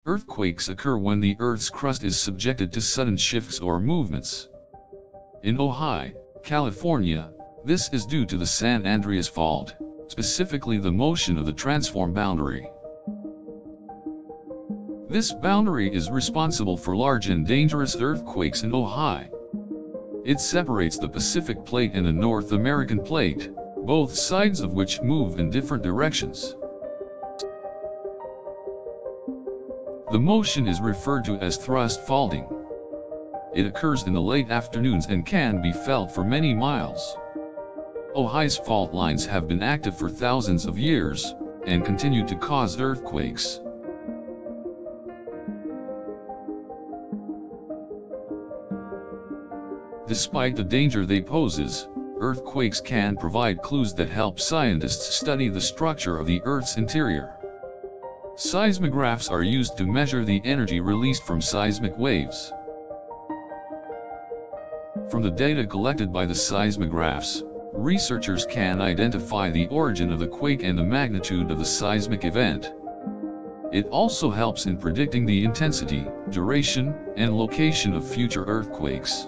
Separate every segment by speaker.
Speaker 1: Earthquakes occur when the Earth's crust is subjected to sudden shifts or movements. In Ojai, California, this is due to the San Andreas Fault, specifically the motion of the transform boundary. This boundary is responsible for large and dangerous earthquakes in Ojai. It separates the Pacific Plate and the North American Plate, both sides of which move in different directions. The motion is referred to as thrust faulting. It occurs in the late afternoons and can be felt for many miles. Ojai's fault lines have been active for thousands of years, and continue to cause earthquakes. Despite the danger they poses, earthquakes can provide clues that help scientists study the structure of the Earth's interior. Seismographs are used to measure the energy released from seismic waves. From the data collected by the seismographs, researchers can identify the origin of the quake and the magnitude of the seismic event. It also helps in predicting the intensity, duration, and location of future earthquakes.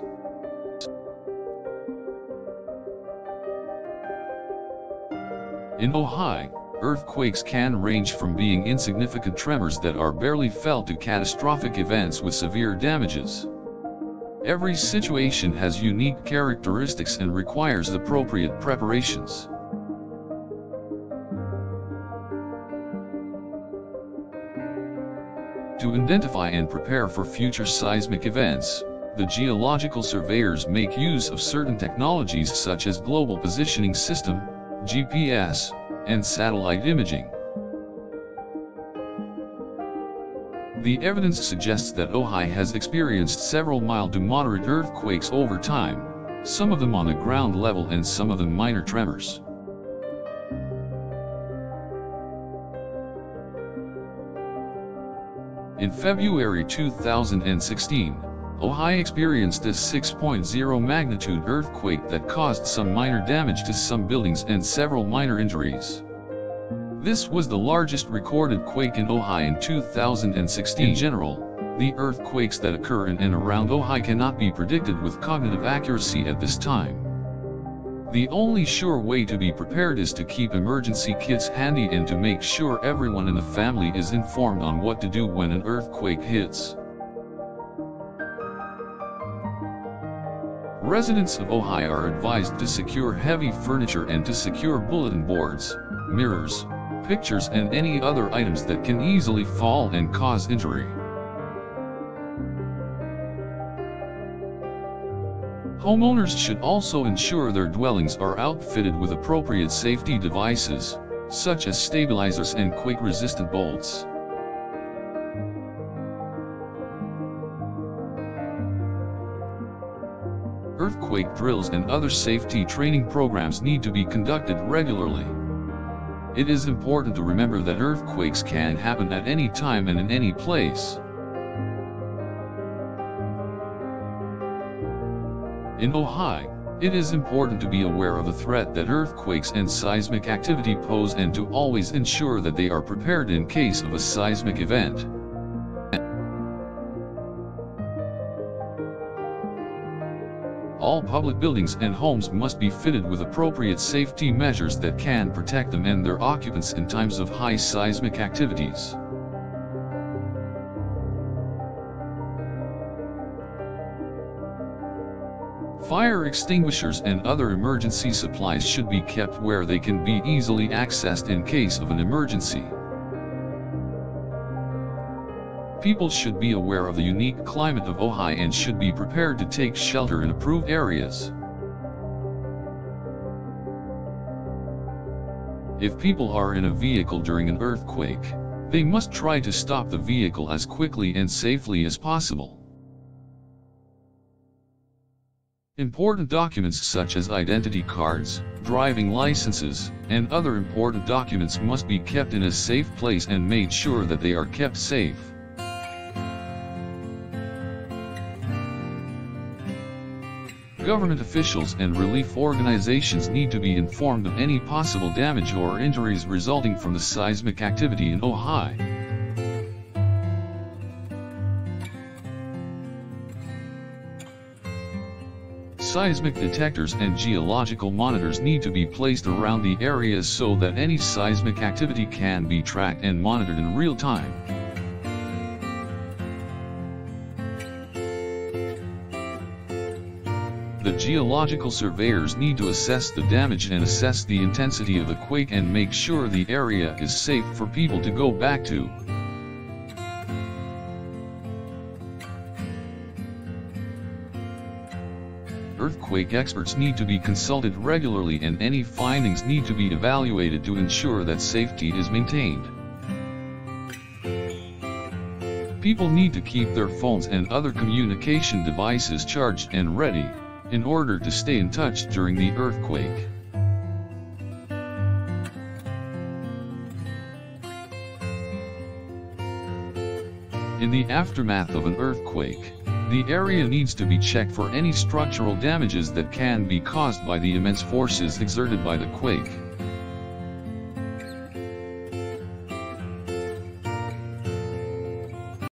Speaker 1: In Ojai, earthquakes can range from being insignificant tremors that are barely felt to catastrophic events with severe damages. Every situation has unique characteristics and requires appropriate preparations. To identify and prepare for future seismic events, the geological surveyors make use of certain technologies such as Global Positioning System, GPS, and satellite imaging. The evidence suggests that Ojai has experienced several mild to moderate earthquakes over time, some of them on the ground level and some of them minor tremors. In February 2016, Ojai experienced a 6.0 magnitude earthquake that caused some minor damage to some buildings and several minor injuries. This was the largest recorded quake in Ojai in 2016. In general, the earthquakes that occur in and around Ojai cannot be predicted with cognitive accuracy at this time. The only sure way to be prepared is to keep emergency kits handy and to make sure everyone in the family is informed on what to do when an earthquake hits. Residents of Ojai are advised to secure heavy furniture and to secure bulletin boards, mirrors, pictures and any other items that can easily fall and cause injury. Homeowners should also ensure their dwellings are outfitted with appropriate safety devices, such as stabilizers and quake-resistant bolts. Earthquake drills and other safety training programs need to be conducted regularly. It is important to remember that earthquakes can happen at any time and in any place. In Ojai, it is important to be aware of the threat that earthquakes and seismic activity pose and to always ensure that they are prepared in case of a seismic event. All public buildings and homes must be fitted with appropriate safety measures that can protect them and their occupants in times of high seismic activities. Fire extinguishers and other emergency supplies should be kept where they can be easily accessed in case of an emergency. People should be aware of the unique climate of Ojai and should be prepared to take shelter in approved areas. If people are in a vehicle during an earthquake, they must try to stop the vehicle as quickly and safely as possible. Important documents such as identity cards, driving licenses, and other important documents must be kept in a safe place and made sure that they are kept safe. Government officials and relief organizations need to be informed of any possible damage or injuries resulting from the seismic activity in Ojai. Seismic detectors and geological monitors need to be placed around the areas so that any seismic activity can be tracked and monitored in real time. The geological surveyors need to assess the damage and assess the intensity of the quake and make sure the area is safe for people to go back to. Earthquake experts need to be consulted regularly and any findings need to be evaluated to ensure that safety is maintained. People need to keep their phones and other communication devices charged and ready, in order to stay in touch during the earthquake. In the aftermath of an earthquake, the area needs to be checked for any structural damages that can be caused by the immense forces exerted by the quake.